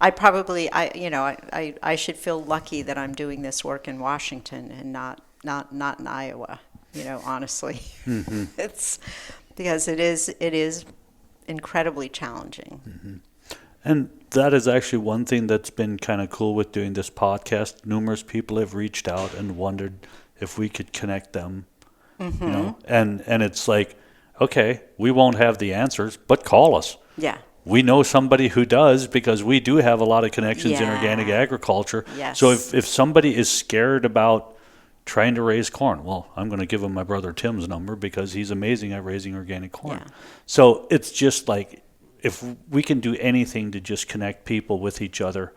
I should feel lucky that I'm doing this work in Washington and not in Iowa. Honestly, it's because it is incredibly challenging. And that is actually one thing that's been kind of cool with doing this podcast. Numerous people have reached out and wondered if we could connect them, and it's like, okay, we won't have the answers, but call us. Yeah. We know somebody who does, because we do have a lot of connections in organic agriculture. Yes. So if somebody is scared about trying to raise corn, well, I'm going to give them my brother Tim's number because he's amazing at raising organic corn. Yeah. So it's just like, if we can do anything to just connect people with each other,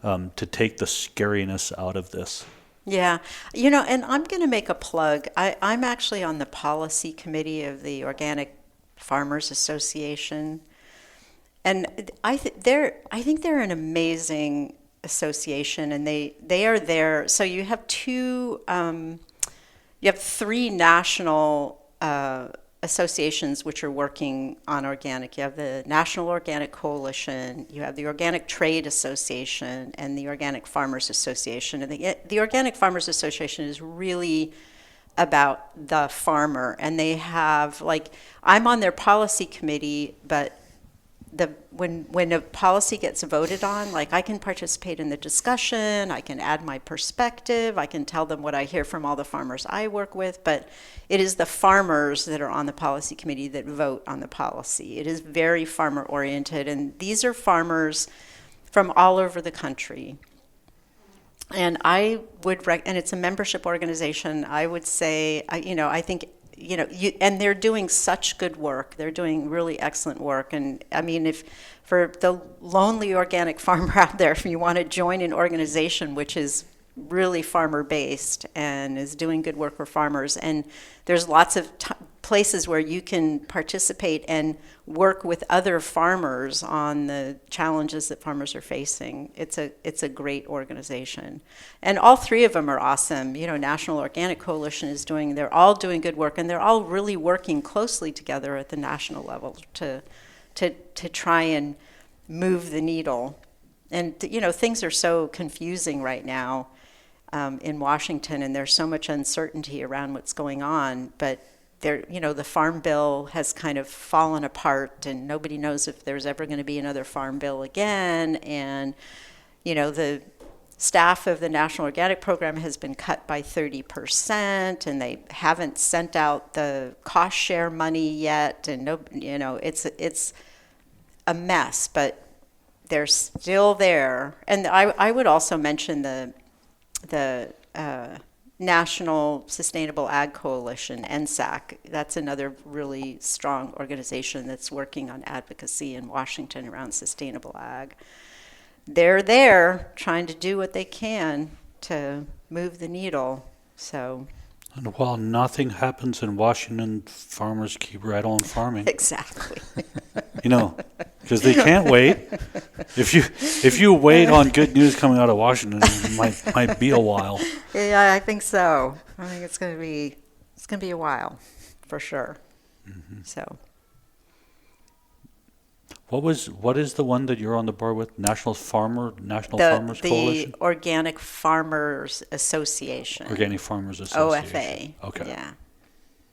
to take the scariness out of this. Yeah. And I'm going to make a plug. I'm actually on the policy committee of the Organic Farmers Association. And I think they're an amazing association, and they are there. So you have three national associations which are working on organic. You have the National Organic Coalition, you have the Organic Trade Association, and the Organic Farmers Association. And the Organic Farmers Association is really about the farmer, and they have, I'm on their policy committee, but when a policy gets voted on, I can participate in the discussion, I can add my perspective, I can tell them what I hear from all the farmers I work with, but it is the farmers that are on the policy committee that vote on the policy. It is very farmer oriented, and these are farmers from all over the country. And I would, and it's a membership organization, I would say, I think, and they're doing such good work. They're doing really excellent work. And I mean, if for the lonely organic farmer out there, if you want to join an organization which is really farmer based and is doing good work for farmers, and there's lots of places where you can participate and work with other farmers on the challenges that farmers are facing. It's a great organization, and all three of them are awesome. National Organic Coalition they're all doing good work, and they're all really working closely together at the national level to try and move the needle. And things are so confusing right now in Washington, and there's so much uncertainty around what's going on, but the farm bill has kind of fallen apart, and nobody knows if there's ever going to be another farm bill again. And the staff of the National Organic Program has been cut by 30%, and they haven't sent out the cost share money yet. And it's a mess, but they're still there. And I would also mention the National Sustainable Ag Coalition, NSAC. That's another really strong organization that's working on advocacy in Washington around sustainable ag. They're there trying to do what they can to move the needle. So, and while nothing happens in Washington, farmers keep right on farming. Exactly. Because they can't wait. If you wait on good news coming out of Washington, it might be a while. Yeah, I think so. I think it's going to be a while, for sure. Mm-hmm. So, what is the one that you're on the board with? National Farmers Coalition? The Organic Farmers Association. Organic Farmers Association. OFA. Okay. Yeah.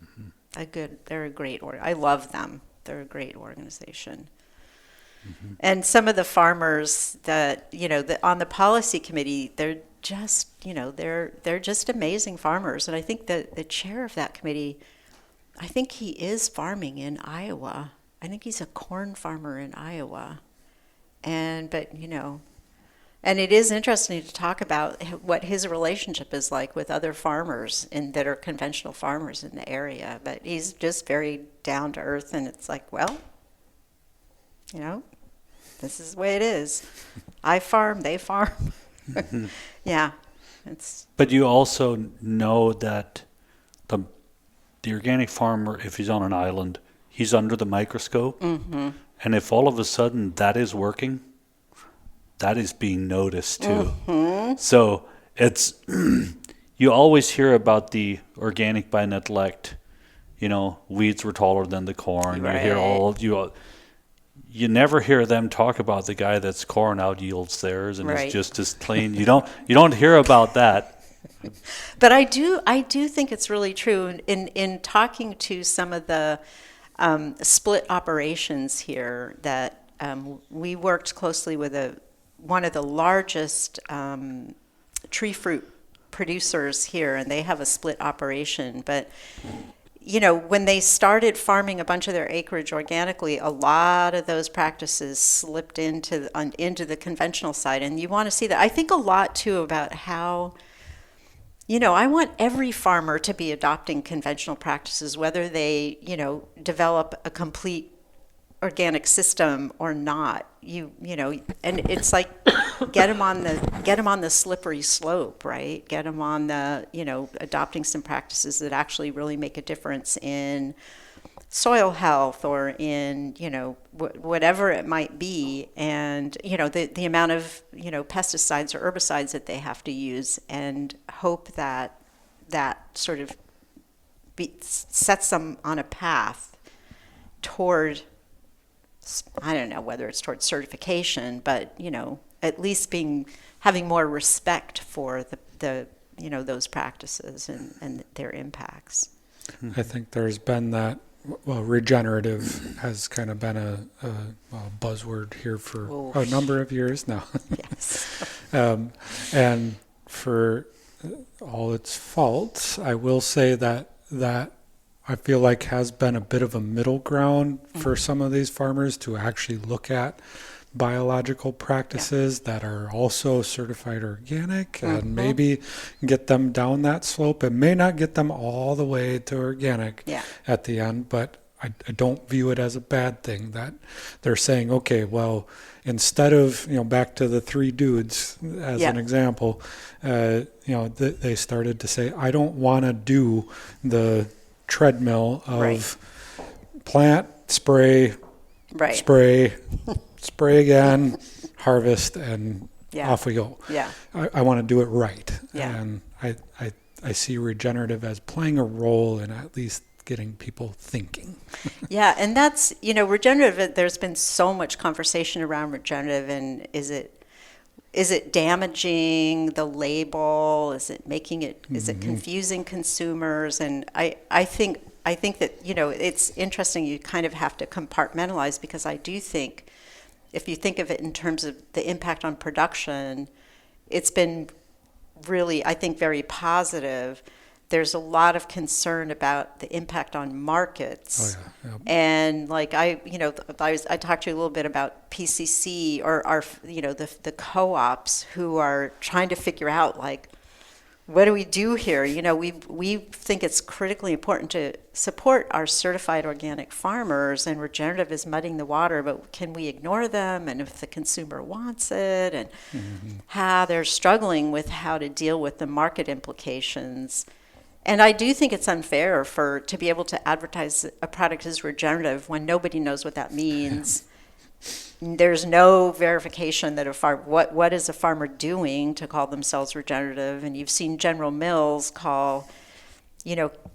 Mm-hmm. They're a great I love them. They're a great organization. Mm-hmm. And some of the farmers that, on the policy committee, they're just, they're just amazing farmers. And I think that the chair of that committee, I think he is farming in Iowa. I think he's a corn farmer in Iowa. And it is interesting to talk about what his relationship is like with other farmers that are conventional farmers in the area. But he's just very down to earth, and it's like, well, this is the way it is. I farm, they farm. Mm-hmm. Yeah. But you also know that the organic farmer, if he's on an island, he's under the microscope. Mm-hmm. And if all of a sudden that is working, that is being noticed too. So it's, you always hear about the organic by neglect, weeds were taller than the corn. Right. You hear you never hear them talk about the guy that's corn out yields theirs and Right. is just as clean. You don't hear about that. But I do think it's really true. In talking to some of the split operations here, that we worked closely with one of the largest tree fruit producers here, and they have a split operation. But when they started farming a bunch of their acreage organically, a lot of those practices slipped into the conventional side, and you want to see that. I think a lot too about how. I want every farmer to be adopting conventional practices, whether they, develop a complete organic system or not. And it's like get them on the slippery slope, right? Get them on the, adopting some practices that actually really make a difference in soil health or in, whatever it might be, and, the amount of, pesticides or herbicides that they have to use, and hope that sort of sets them on a path toward, I don't know whether it's toward certification, but, at least having more respect for the those practices and their impacts. I think there's been that. Well, regenerative has kind of been a buzzword here for a number of years now. Yes. And for all its faults, I will say that I feel like has been a bit of a middle ground for some of these farmers to actually look at biological practices that are also certified organic and maybe get them down that slope. It may not get them all the way to organic at the end, but I don't view it as a bad thing that they're saying, okay, well, instead of, back to the three dudes as an example, they started to say, I don't want to do the treadmill of plant, spray, spray again, harvest, and off we go. Yeah. I want to do it right. Yeah. And I see regenerative as playing a role in at least getting people thinking. Yeah, and that's, regenerative, there's been so much conversation around regenerative, and is it damaging the label? Is it making it, is it confusing consumers? And I think that, it's interesting, you kind of have to compartmentalize, because I do think if you think of it in terms of the impact on production, it's been really, I think, very positive. There's a lot of concern about the impact on markets. Oh, yeah. Yep. And I talked to you a little bit about PCC or the co-ops who are trying to figure out, what do we do here? We think it's critically important to support our certified organic farmers, and regenerative is muddying the water, but can we ignore them? And if the consumer wants it, and how they're struggling with how to deal with the market implications. And I do think it's unfair to be able to advertise a product as regenerative when nobody knows what that means. There's no verification that what is a farmer doing to call themselves regenerative. And you've seen General Mills call,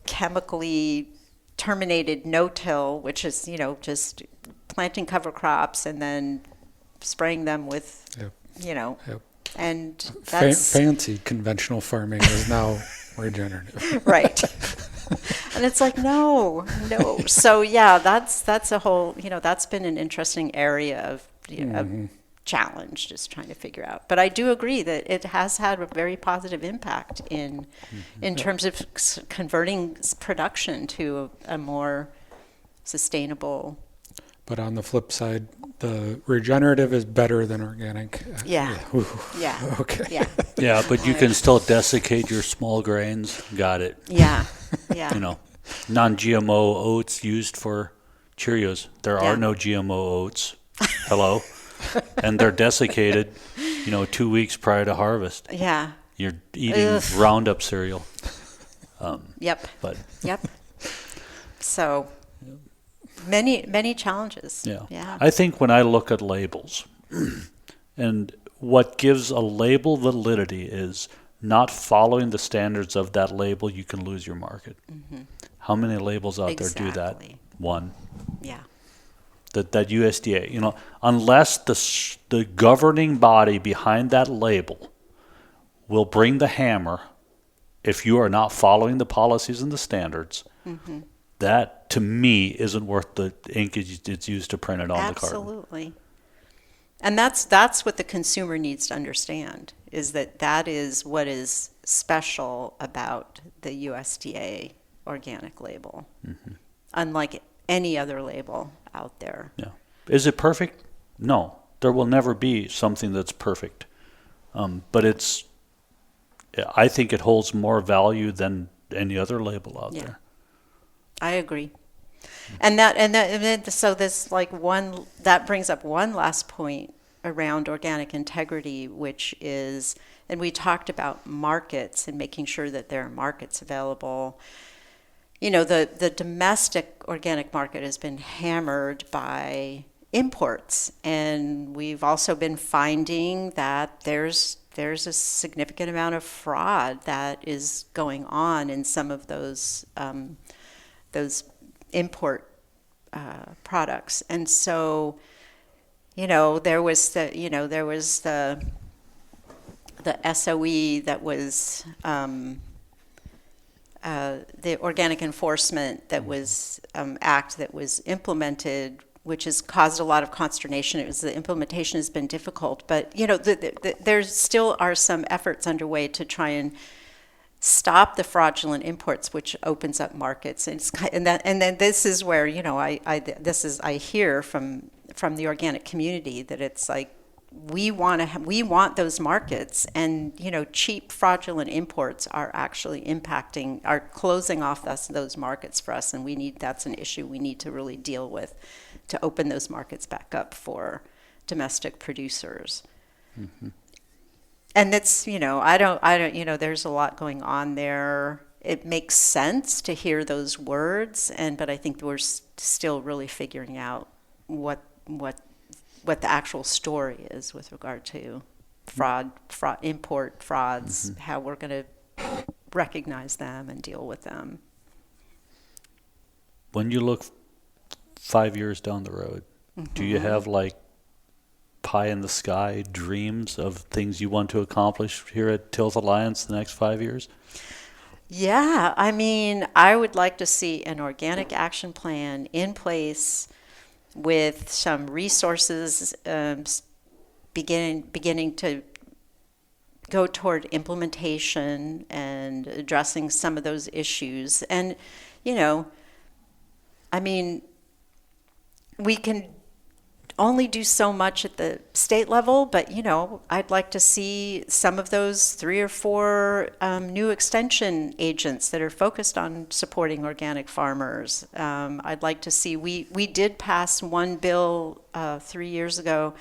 chemically terminated no-till, which is, just planting cover crops and then spraying them with, and that's fancy conventional farming is now regenerative. Right. And it's like, no. So that's a whole, that's been an interesting area of, of challenge, just trying to figure out. But I do agree that it has had a very positive impact in terms of converting production to a more sustainable. But on the flip side, the regenerative is better than organic. Yeah. Okay. Yeah. Yeah, but you can still desiccate your small grains. Got it. Yeah. Non-GMO oats used for Cheerios. There are no GMO oats. Hello. And they're desiccated, 2 weeks prior to harvest. Yeah. You're eating Roundup cereal. Yep. But Yep. So. Many challenges. Yeah. I think when I look at labels, and what gives a label validity is not following the standards of that label, you can lose your market. Mm-hmm. How many labels out there do that? One. Yeah. That USDA, unless the governing body behind that label will bring the hammer, if you are not following the policies and the standards, mm-hmm. that to me isn't worth the ink it's used to print it on the carton. Absolutely. And that's what the consumer needs to understand, is that is what is special about the USDA organic label, mm-hmm. unlike any other label out there. Yeah. Is it perfect? No. There will never be something that's perfect. But I think it holds more value than any other label out there. I agree. And so this that brings up one last point around organic integrity, which is, and we talked about markets and making sure that there are markets available. The domestic organic market has been hammered by imports, and we've also been finding that there's a significant amount of fraud that is going on in some of those import products. And so, there was the SOE that was the Organic Enforcement that was Act that was implemented, which has caused a lot of consternation. The implementation has been difficult, but there still are some efforts underway to try and stop the fraudulent imports, which opens up markets. And then this is where I hear from the organic community that it's like we want those markets, and cheap fraudulent imports are actually are closing off those markets for us, and that's an issue we need to really deal with to open those markets back up for domestic producers. Mm-hmm. And it's, I don't, there's a lot going on there. It makes sense to hear those words, but I think we're still really figuring out what the actual story is with regard to fraud, import frauds, mm-hmm. how we're going to recognize them and deal with them. When you look 5 years down the road, mm-hmm. do you have pie in the sky dreams of things you want to accomplish here at Tilth Alliance the next 5 years? Yeah, I would like to see an organic action plan in place with some resources beginning to go toward implementation and addressing some of those issues. And, we can only do so much at the state level, but, I'd like to see some of those 3 or 4 new extension agents that are focused on supporting organic farmers. I'd like to see, we did pass one bill 3 years ago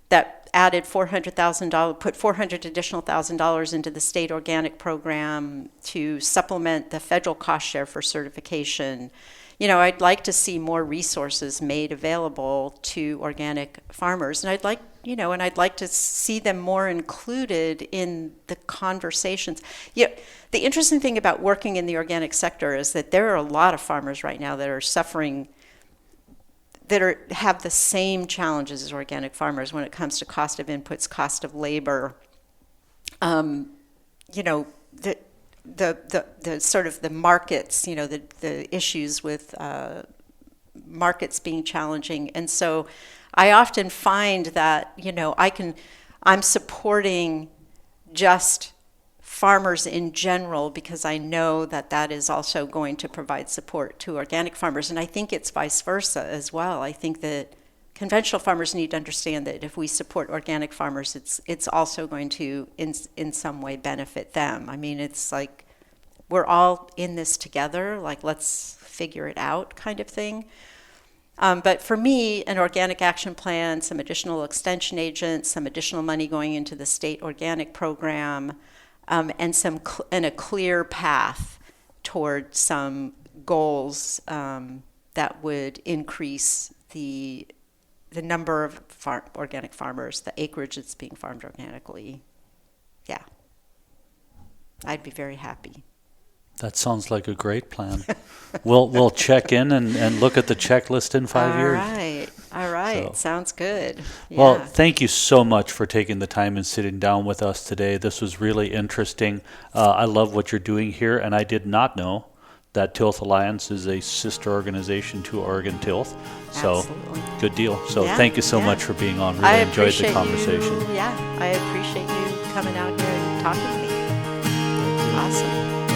that added $400,000, put $400 additional $1,000 into the state organic program to supplement the federal cost share for certification. I'd like to see more resources made available to organic farmers, and I'd like to see them more included in the conversations. The interesting thing about working in the organic sector is that there are a lot of farmers right now that are suffering, that have the same challenges as organic farmers when it comes to cost of inputs, cost of labor. The sort of the markets, the issues with markets being challenging. And so I often find that, I'm supporting just farmers in general because I know that is also going to provide support to organic farmers. And I think it's vice versa as well. I think that conventional farmers need to understand that if we support organic farmers, it's also going to in some way benefit them. It's like we're all in this together, like let's figure it out kind of thing. But for me, an organic action plan, some additional extension agents, some additional money going into the state organic program, and a clear path toward some goals that would increase the number of organic farmers, the acreage that's being farmed organically. Yeah. I'd be very happy. That sounds like a great plan. We'll check in and look at the checklist in 5 years. All right. So. Sounds good. Yeah. Well, thank you so much for taking the time and sitting down with us today. This was really interesting. I love what you're doing here, and I did not know that Tilth Alliance is a sister organization to Oregon Tilth. So, Absolutely. good deal. So, thank you so much for being on. Really I enjoyed the appreciate conversation. I appreciate you coming out here and talking to me. Awesome.